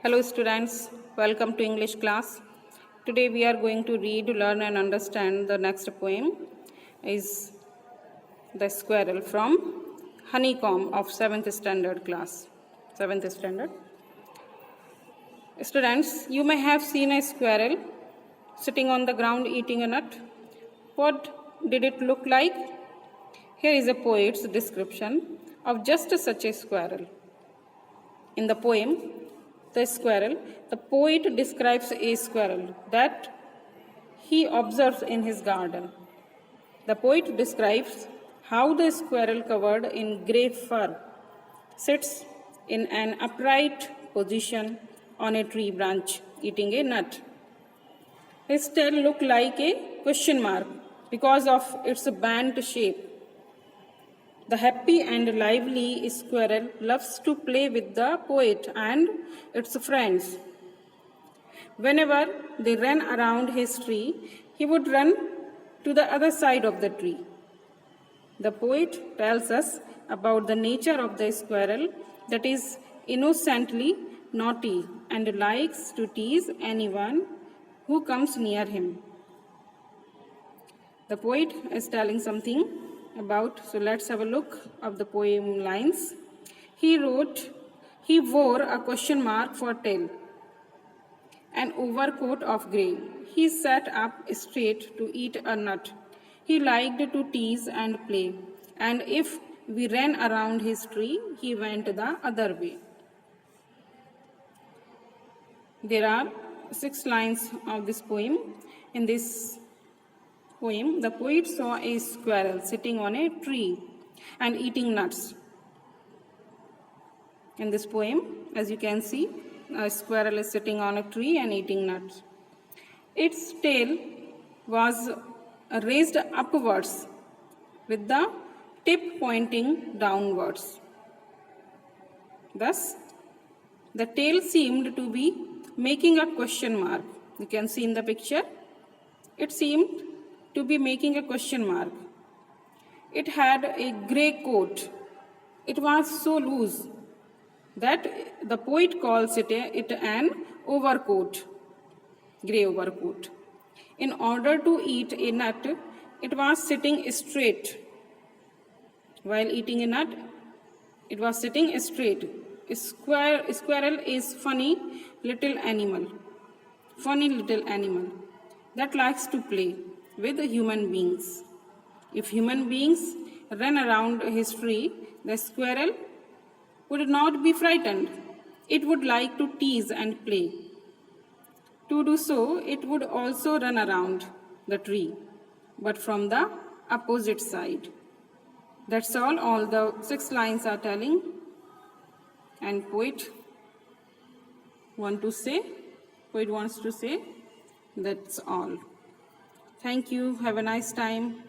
Hello students, welcome to English class. Today we are going to read, learn and understand the next poem is The Squirrel from Honeycomb of 7th standard class. 7th standard. Students, you may have seen a squirrel sitting on the ground eating a nut. What did it look like? Here is a poet's description of just such a squirrel. In the poem, The Squirrel, the poet describes a squirrel that he observes in his garden. The poet describes how the squirrel, covered in grey fur, sits in an upright position on a tree branch eating a nut. His tail looked like a question mark because of its bent shape. The happy and lively squirrel loves to play with the poet and its friends. Whenever they ran around his tree, he would run to the other side of the tree. The poet tells us about the nature of the squirrel, that is innocently naughty and likes to tease anyone who comes near him. The poet is telling something about, so let's have a look of the poem lines. He wrote, he wore a question mark for tail, an overcoat of grey. He sat up straight to eat a nut. He liked to tease and play, and if we ran around his tree, he went the other way. There are 6 lines of this poem. In this poem, the poet saw a squirrel sitting on a tree and eating nuts. In this poem, as you can see, a squirrel is sitting on a tree and eating nuts. Its tail was raised upwards with the tip pointing downwards. Thus, the tail seemed to be making a question mark. You can see in the picture, it seemed to be making a question mark. It had a grey coat. It was so loose that the poet calls it an overcoat, grey overcoat. In order to eat a nut, it was sitting straight. While eating a nut, it was sitting straight. A squirrel is funny little animal that likes to play with human beings. If human beings ran around his tree, the squirrel would not be frightened. It would like to tease and play. To do so, it would also run around the tree, but from the opposite side. That's all the 6 lines are telling. And poet wants to say, that's all. Thank you. Have a nice time.